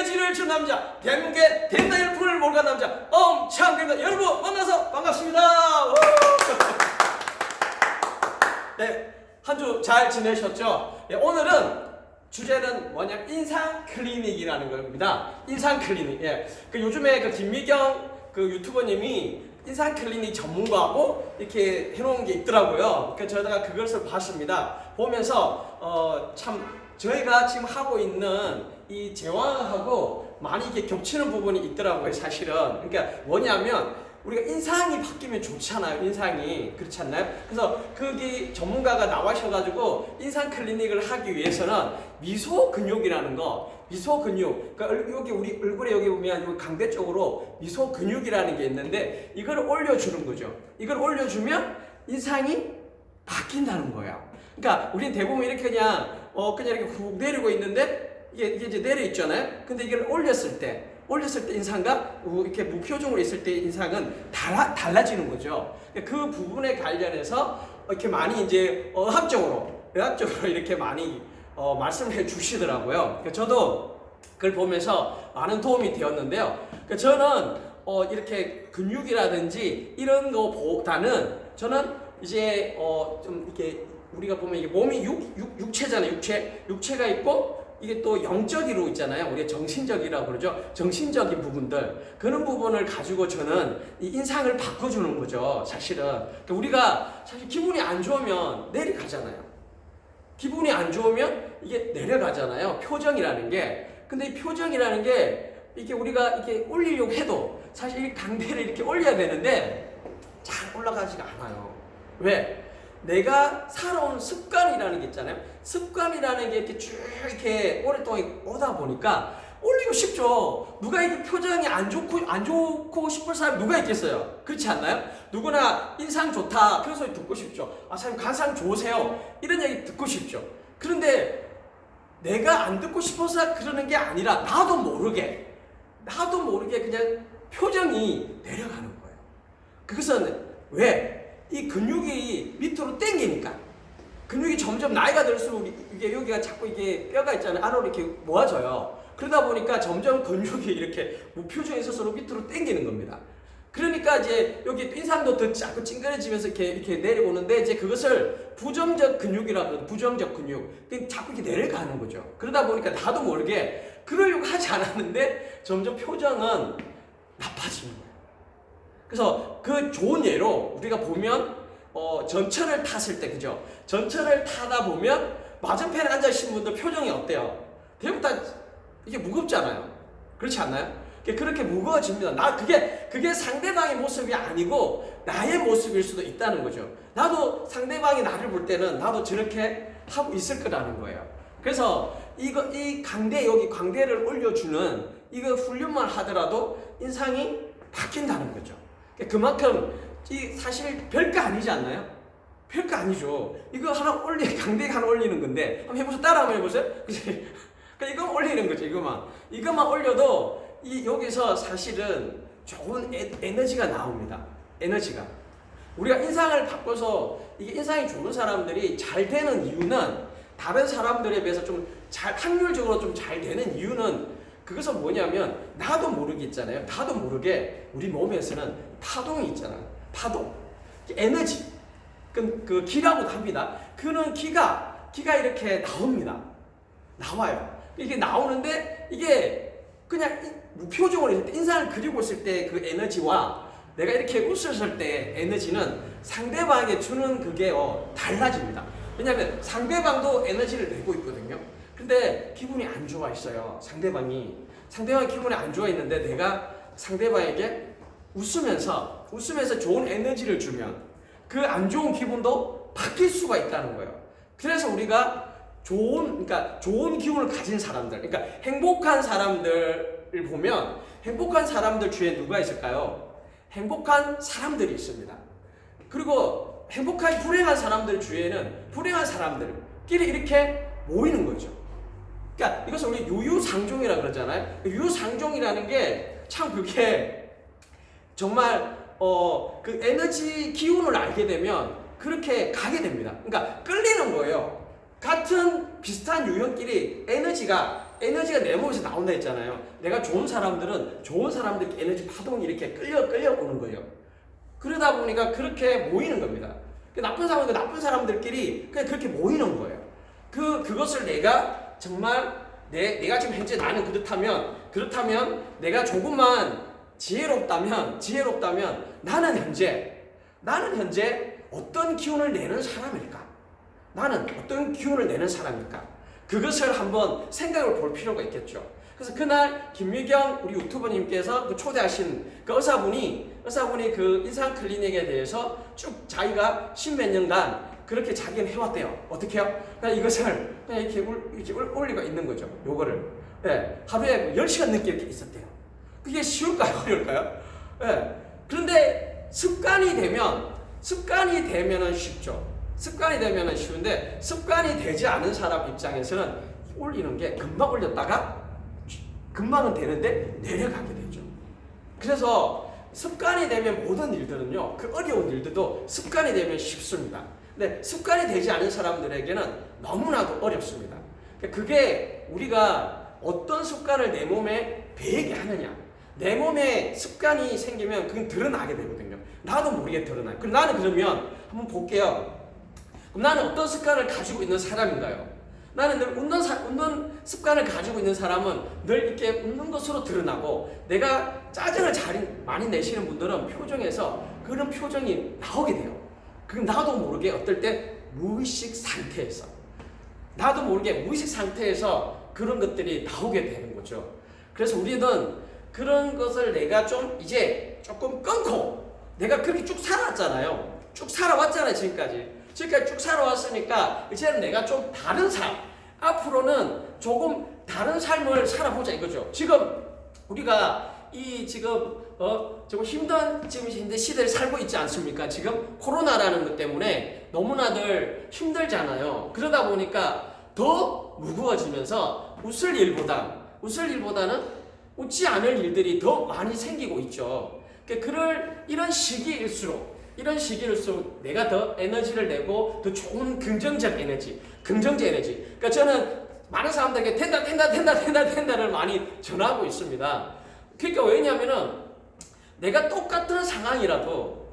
에너지를 준 남자, 대한민국의 대단한 일품을 몰고 간 남자 엄창대입니다. 여러분 만나서 반갑습니다. 네, 한 주 잘 지내셨죠? 네, 오늘은 주제는 뭐냐, 인상 클리닉이라는 겁니다. 인상 클리닉. 예, 그 요즘에 그 김미경 그 유튜버님이 인상 클리닉 전문가하고 이렇게 해놓은 게 있더라고요. 그래서 저희가 그것을 봤습니다. 보면서 참 저희가 지금 하고 있는 이 제왕하고 많이 이렇게 겹치는 부분이 있더라고요, 사실은. 그러니까 뭐냐면 우리가 인상이 바뀌면 좋잖아요, 인상이. 그렇지 않나요? 그래서 거기 전문가가 나와셔가지고 인상 클리닉을 하기 위해서는 미소 근육이라는 거, 미소 근육, 그러니까 여기 우리 얼굴에 여기 보면 여기 강대 쪽으로 미소 근육이라는 게 있는데 이걸 올려주는 거죠. 이걸 올려주면 인상이 바뀐다는 거예요. 그러니까 우리는 대부분 이렇게 그냥 이렇게 훅 내리고 있는데 이게 이제 내려 있잖아요. 근데 이걸 올렸을 때 인상과 이렇게 무표정으로 있을 때 인상은 달라지는 거죠. 그 부분에 관련해서 이렇게 많이 이제 의학적으로 이렇게 많이 말씀해 주시더라고요. 저도 그걸 보면서 많은 도움이 되었는데요. 저는 이렇게 근육이라든지 이런 거보다는 저는 이제 좀 이렇게 우리가 보면 이게 몸이 육체잖아요. 육체가 있고 이게 또 영적으로 있잖아요. 우리가 정신적이라고 그러죠. 정신적인 부분들, 그런 부분을 가지고 저는 이 인상을 바꿔주는 거죠, 사실은. 그러니까 우리가 사실 기분이 안 좋으면 내려가잖아요. 기분이 안 좋으면 이게 내려가잖아요, 표정이라는 게. 근데 이 표정이라는 게 이게 우리가 이렇게 올리려고 해도 사실 이 강대를 이렇게 올려야 되는데 잘 올라가지가 않아요. 왜? 내가 살아온 습관이라는 게 있잖아요. 습관이라는 게 이렇게 쭉 이렇게 오랫동안 오다 보니까 올리고 싶죠. 누가 이렇게 표정이 안 좋고 싶을 사람이 누가 있겠어요? 그렇지 않나요? 누구나 인상 좋다 그런 소리 듣고 싶죠. 아, 사장님 가상 좋으세요, 이런 얘기 듣고 싶죠. 그런데 내가 안 듣고 싶어서 그러는 게 아니라 나도 모르게 그냥 표정이 내려가는 거예요. 그것은 왜? 이 근육이 밑으로 당기니까. 근육이 점점 나이가 들수록 이게 여기가 자꾸 이게 뼈가 있잖아요, 안으로 이렇게 모아져요. 그러다 보니까 점점 근육이 이렇게 무표정에 있어서 밑으로 당기는 겁니다. 그러니까 이제 여기 인상도 더 자꾸 찡그려지면서 이렇게 내려오는데 이제 그것을 부정적 근육이라고 해요. 부정적 근육. 자꾸 이렇게 내려가는 거죠. 그러다 보니까 나도 모르게 그러려고 하지 않았는데 점점 표정은 나빠지는 거예요. 그래서 그 좋은 예로 우리가 보면 전철을 탔을 때, 그죠? 전철을 타다 보면 맞은편에 앉아계신 분들 표정이 어때요? 대부분 다 이게 무겁잖아요. 그렇지 않나요? 그렇게 무거워집니다. 그게 상대방의 모습이 아니고 나의 모습일 수도 있다는 거죠. 나도 상대방이 나를 볼 때는 나도 저렇게 하고 있을 거라는 거예요. 그래서 이 여기 광대를 올려주는 이거 훈련만 하더라도 인상이 바뀐다는 거죠. 그만큼 사실 별거 아니지 않나요? 별거 아니죠. 이거 강대 하나 올리는 건데 한번 해보세요. 따라 한번 해보세요. 그치? 그러니까 이거 올리는 거죠. 이것만 올려도 여기서 사실은 좋은 에너지가 나옵니다. 에너지가. 우리가 인상을 바꿔서 이게 인상이 좋은 사람들이 잘 되는 이유는 다른 사람들에 비해서 확률적으로 좀 잘 되는 이유는 그것은 뭐냐면 나도 모르게 있잖아요. 나도 모르게 우리 몸에서는 파동이 있잖아요. 파동. 에너지. 그 기라고도 합니다. 그는 기가 이렇게 나옵니다. 나와요. 이게 나오는데 이게 그냥 무표정으로 있을 때, 인상을 그리고 있을 때 그 에너지와 내가 이렇게 웃었을 때 에너지는 상대방에게 주는 그게 달라집니다. 왜냐하면 상대방도 에너지를 내고 있거든요. 근데 기분이 안 좋아 있어요. 상대방이 기분이 안 좋아 있는데 내가 상대방에게 웃으면서 좋은 에너지를 주면 그 안 좋은 기분도 바뀔 수가 있다는 거예요. 그래서 우리가 좋은 기운을 가진 사람들, 그러니까 행복한 사람들을 보면 행복한 사람들 주위에 누가 있을까요? 행복한 사람들이 있습니다. 그리고 불행한 사람들 주위에는 불행한 사람들끼리 이렇게 모이는 거죠. 그러니까 이것을 우리 유유상종이라고 그러잖아요. 유유상종이라는 게 참 그게 정말 그 에너지 기운을 알게 되면 그렇게 가게 됩니다. 그러니까 끌리는 거예요. 같은 비슷한 유형끼리 에너지가 내 몸에서 나온다 했잖아요. 내가 좋은 사람들은 좋은 사람들끼리 에너지 파동이 이렇게 끌려오는 거예요. 그러다 보니까 그렇게 모이는 겁니다. 나쁜 사람은 나쁜 사람들끼리 그냥 그렇게 모이는 거예요. 그것을 내가 정말 내가 지금 현재 나는 그렇다면 내가 조금만 지혜롭다면 나는 현재 어떤 기운을 내는 사람일까? 나는 어떤 기운을 내는 사람일까? 그것을 한번 생각을 볼 필요가 있겠죠. 그래서 그날 김미경 우리 유튜버님께서 초대하신 그 의사분이 그 인상 클리닉에 대해서 쭉 자기가 십몇 년간 그렇게 자기는 해왔대요. 어떻게 해요? 그냥 이것을 그냥 이렇게 올리고 있는 거죠. 요거를. 예, 하루에 10시간 넘게 이렇게 있었대요. 그게 쉬울까요? 어려울까요? 예. 그런데 습관이 되면은 쉽죠. 습관이 되면은 쉬운데 습관이 되지 않은 사람 입장에서는 올리는 게 금방 올렸다가 금방은 되는데 내려가게 되죠. 그래서 습관이 되면 모든 일들은요, 그 어려운 일들도 습관이 되면 쉽습니다. 근데 습관이 되지 않은 사람들에게는 너무나도 어렵습니다. 그게 우리가 어떤 습관을 내 몸에 배게 하느냐, 내 몸에 습관이 생기면 그건 드러나게 되거든요. 나도 모르게 드러나요. 그럼 나는 그러면 한번 볼게요. 그럼 나는 어떤 습관을 가지고 있는 사람인가요? 나는 늘 웃는 습관을 가지고 있는 사람은 늘 이렇게 웃는 것으로 드러나고, 내가 짜증을 많이 내시는 분들은 표정에서 그런 표정이 나오게 돼요. 그럼 나도 모르게 어떨 때 무의식 상태에서 그런 것들이 나오게 되는 거죠. 그래서 우리는 그런 것을 내가 좀 이제 조금 끊고, 내가 그렇게 쭉 살아왔잖아요. 쭉 살아왔잖아요, 지금까지 쭉 살아왔으니까 이제는 내가 좀 다른 삶, 앞으로는 조금 다른 삶을 살아보자 이거죠. 지금 우리가 지금 힘든 시대를 살고 있지 않습니까? 지금 코로나라는 것 때문에 너무나들 힘들잖아요. 그러다 보니까 더 무거워지면서 웃을 일보다는 웃지 않을 일들이 더 많이 생기고 있죠. 이런 시기일수록 내가 더 에너지를 내고 더 좋은 긍정적 에너지. 그러니까 저는 많은 사람들에게 된다를 많이 전하고 있습니다. 그러니까 왜냐하면은 내가 똑같은 상황이라도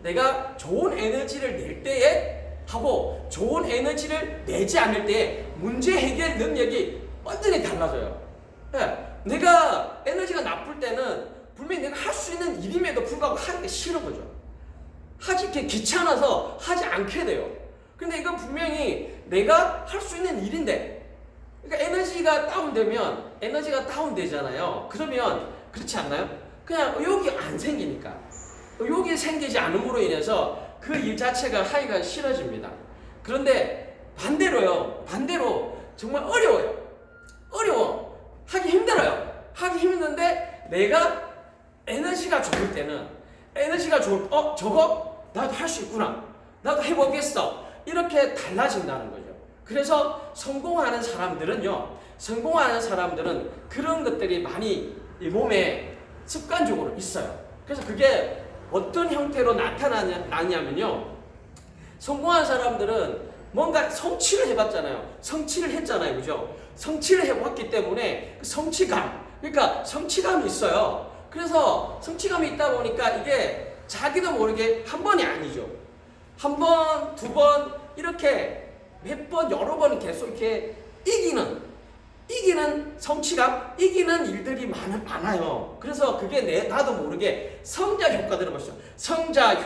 내가 좋은 에너지를 낼 때에 하고 좋은 에너지를 내지 않을 때에 문제 해결 능력이 완전히 달라져요. 내가 에너지가 나쁠 때는 분명히 내가 할 수 있는 일임에도 불구하고 하는 게 싫은 거죠. 귀찮아서 하지 않게 돼요. 근데 이건 분명히 내가 할 수 있는 일인데, 그러니까 에너지가 다운되잖아요. 그러면 그렇지 않나요? 그냥 의욕이 안 생기니까, 의욕이 생기지 않음으로 인해서 그 일 자체가 하기가 싫어집니다. 그런데 반대로 정말 어려워. 하기 힘든데 내가 에너지가 좋을 때는 저거 나도 할 수 있구나, 나도 해보겠어, 이렇게 달라진다는 거죠. 그래서 성공하는 사람들은 그런 것들이 많이 이 몸에 습관적으로 있어요. 그래서 그게 어떤 형태로 나타나냐면요, 성공한 사람들은 뭔가 성취를 해봤잖아요. 성취를 했잖아요, 그죠? 성취를 해봤기 때문에 그 성취감이 있어요. 그래서 성취감이 있다 보니까 이게 자기도 모르게 한 번이 아니죠. 한 번, 두 번, 이렇게 몇 번, 여러 번 계속 이렇게 이기는 성취감, 이기는 일들이 많아요. 그래서 그게 나도 모르게 성자 효과 들어보시죠. 성자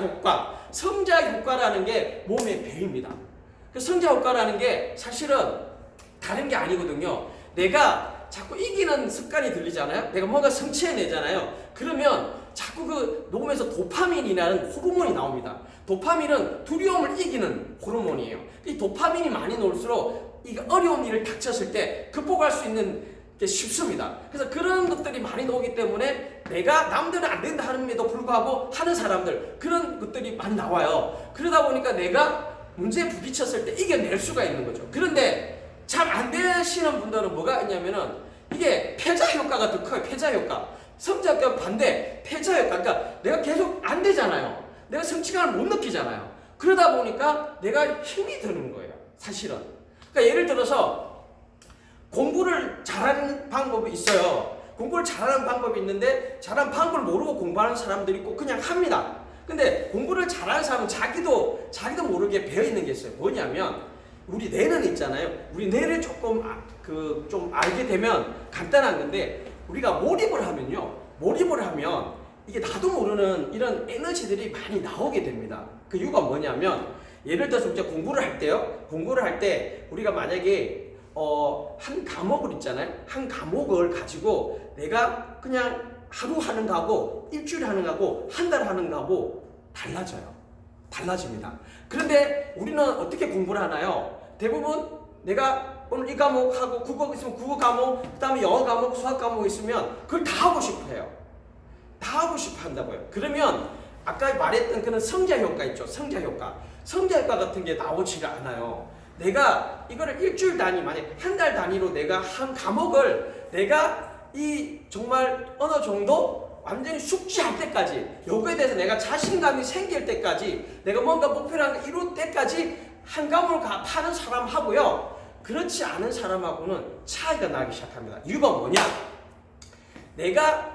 효과라는 게 몸의 배입니다. 그 성자 효과라는 게 사실은 다른 게 아니거든요. 내가 자꾸 이기는 습관이 들리잖아요. 내가 뭔가 성취해내잖아요. 그러면 자꾸 그 몸에서 도파민이라는 호르몬이 나옵니다. 도파민은 두려움을 이기는 호르몬이에요. 이 도파민이 많이 나올수록 이 어려운 일을 닥쳤을 때 극복할 수 있는 게 쉽습니다. 그래서 그런 것들이 많이 나오기 때문에 내가 남들은 안 된다 함에도 불구하고 하는 사람들, 그런 것들이 많이 나와요. 그러다 보니까 내가 문제에 부딪혔을 때 이겨낼 수가 있는 거죠. 그런데 잘 안 되시는 분들은 뭐가 있냐면은 이게 패자 효과가 더 커요. 패자 효과. 성자 효과 반대, 패자 효과. 그러니까 내가 계속 안 되잖아요. 내가 성취감을 못 느끼잖아요. 그러다 보니까 내가 힘이 드는 거예요. 사실은. 그러니까 예를 들어서 공부를 잘하는 방법이 있어요. 공부를 잘하는 방법이 있는데 잘하는 방법을 모르고 공부하는 사람들이 있고 그냥 합니다. 근데 공부를 잘하는 사람은 자기도 모르게 배어 있는 게 있어요. 뭐냐면 우리 뇌는 있잖아요. 우리 뇌를 조금 좀 알게 되면 간단한 건데 우리가 몰입을 하면 이게 나도 모르는 이런 에너지들이 많이 나오게 됩니다. 그 이유가 뭐냐면 예를 들어서 이제 공부를 할 때 우리가 만약에 한 과목을 있잖아요. 한 과목을 가지고 내가 그냥 하루 하는 거하고 일주일 하는 거하고 한 달 하는 거하고 달라집니다. 그런데 우리는 어떻게 공부를 하나요? 대부분 내가 오늘 이 과목하고 국어 있으면 국어 과목, 그 다음에 영어 과목, 수학 과목 있으면 그걸 다 하고 싶어 해요. 다 하고 싶어 한다고요. 그러면 아까 말했던 그런 성자 효과 있죠. 성자 효과 같은 게 나오지가 않아요. 내가 이거를 일주일 단위, 만약 한 달 단위로 내가 한 과목을 내가 이 정말 어느 정도 완전히 숙지할 때까지, 요거에 대해서 내가 자신감이 생길 때까지, 내가 뭔가 목표를 이룰 때까지 한 과목을 파는 사람하고요, 그렇지 않은 사람하고는 차이가 나기 시작합니다. 이유가 뭐냐?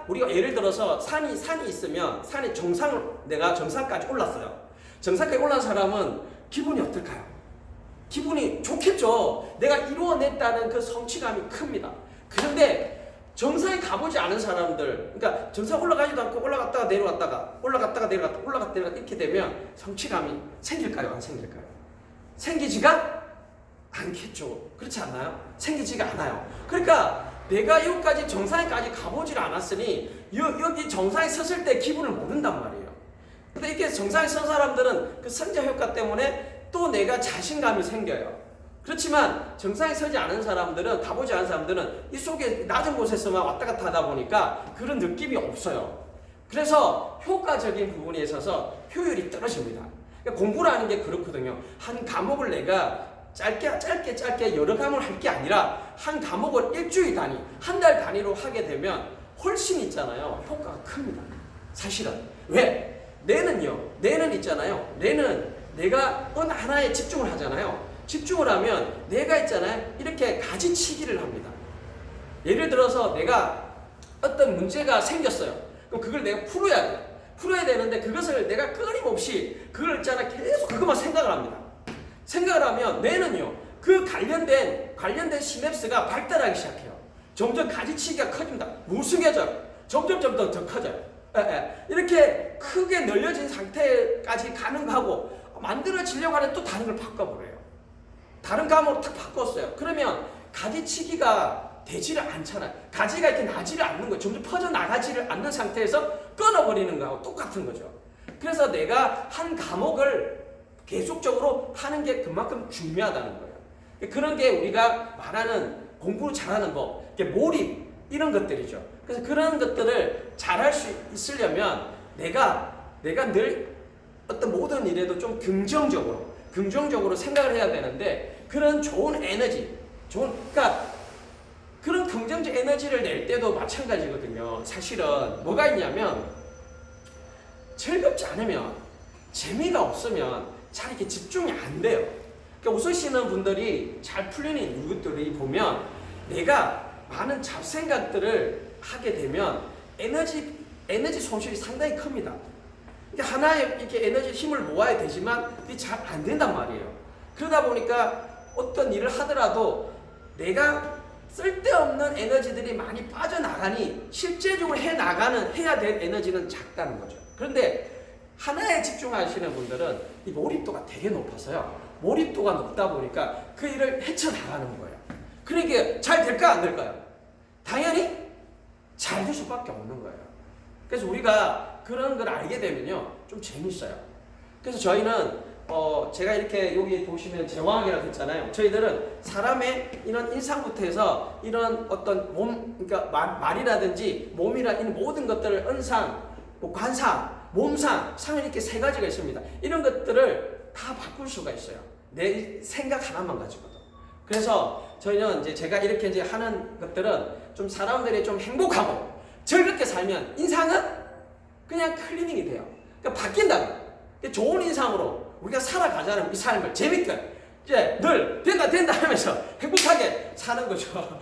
우리가 예를 들어서 산이 있으면 내가 정상까지 올랐어요. 정상까지 올라온 사람은 기분이 어떨까요? 기분이 좋겠죠. 내가 이루어냈다는 그 성취감이 큽니다. 그런데 정상에 가보지 않은 사람들, 그러니까 정상 올라가지도 않고 올라갔다가 내려갔다 이렇게 되면 성취감이 생길까요? 안 생길까요? 생기지가 않겠죠. 그렇지 않나요? 생기지가 않아요. 그러니까 내가 여기까지 정상에까지 가보질 않았으니 여기 정상에 섰을 때 기분을 모른단 말이에요. 근데 이렇게 정상에 선 사람들은 그 성자 효과 때문에 또 내가 자신감이 생겨요. 그렇지만 정상에 서지 않은 사람들은, 가보지 않은 사람들은 이 속에 낮은 곳에서만 왔다 갔다 하다 보니까 그런 느낌이 없어요. 그래서 효과적인 부분에 있어서 효율이 떨어집니다. 그러니까 공부를 하는 게 그렇거든요. 한 과목을 내가 짧게 여러 과목을 할 게 아니라 한 과목을 일주일 단위, 한 달 단위로 하게 되면 훨씬 있잖아요. 효과가 큽니다. 사실은. 왜? 뇌는 있잖아요. 뇌는 내가 어느 하나에 집중을 하잖아요. 집중을 하면 내가 있잖아요. 이렇게 가지치기를 합니다. 예를 들어서 내가 어떤 문제가 생겼어요. 그럼 그걸 내가 풀어야 돼요. 풀어야 되는데 그것을 내가 끊임없이 그걸 있잖아 계속 그것만 생각을 합니다. 생각을 하면 뇌는요, 그 관련된 시냅스가 발달하기 시작해요. 점점 가지치기가 커집니다. 무성해져요. 점점 더 커져요. 이렇게 크게 늘려진 상태까지 가는 거하고 만들어지려고 하는 또 다른 걸 바꿔버려요. 다른 과목으로 탁 바꿨어요. 그러면 가지치기가 되지를 않잖아요. 가지가 이렇게 나지를 않는 거예요. 점점 퍼져나가지를 않는 상태에서 끊어버리는 거하고 똑같은 거죠. 그래서 내가 한 과목을 계속적으로 하는 게 그만큼 중요하다는 거예요. 그런 게 우리가 말하는 공부를 잘하는 법, 몰입, 이런 것들이죠. 그래서 그런 것들을 잘할 수 있으려면 내가 늘 어떤 모든 일에도 좀 긍정적으로 생각을 해야 되는데, 그런 좋은 에너지, 그러니까 그런 긍정적 에너지를 낼 때도 마찬가지거든요. 사실은 뭐가 있냐면, 즐겁지 않으면, 재미가 없으면 잘 이렇게 집중이 안 돼요. 그러니까 웃으시는 분들이 잘 풀리는 이유들이 보면, 내가 많은 잡생각들을 하게 되면 에너지 손실이 상당히 큽니다. 그러니까 하나의 이렇게 에너지 힘을 모아야 되지만 그게 잘 안 된단 말이에요. 그러다 보니까 어떤 일을 하더라도 내가 쓸데없는 에너지들이 많이 빠져나가니 실제적으로 해야 될 에너지는 작다는 거죠. 그런데 하나에 집중하시는 분들은 이 몰입도가 되게 높아서요. 몰입도가 높다 보니까 그 일을 헤쳐나가는 거예요. 그러니까 잘 될까 안 될까요? 당연히 잘 될 수밖에 없는 거예요. 그래서 우리가 그런 걸 알게 되면요, 좀 재밌어요. 그래서 저희는 제가 이렇게 여기 보시면 제왕이라고 했잖아요. 저희들은 사람의 이런 인상부터 해서 이런 어떤 그러니까 말이라든지 몸이라 이런 모든 것들을 은상, 관상, 몸상, 상은 이렇게 세 가지가 있습니다. 이런 것들을 다 바꿀 수가 있어요. 내 생각 하나만 가지고도. 그래서 저희는 이제 제가 이렇게 이제 하는 것들은 좀 사람들이 좀 행복하고 즐겁게 살면 인상은 그냥 클리닝이 돼요. 그러니까 바뀐다. 좋은 인상으로 우리가 살아가자는 이 삶을 재밌게 이제 늘 된다 하면서 행복하게 사는 거죠.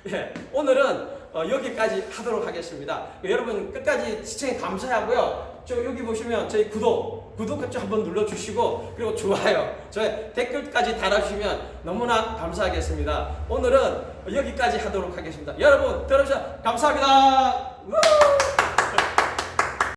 예, 오늘은 여기까지 하도록 하겠습니다. 여러분 끝까지 시청해 감사하고요. 저 여기 보시면 저희 구독 좀 한번 눌러주시고 그리고 좋아요, 저희 댓글까지 달아주시면 너무나 감사하겠습니다. 오늘은 여기까지 하도록 하겠습니다. 여러분 들어주셔서 감사합니다.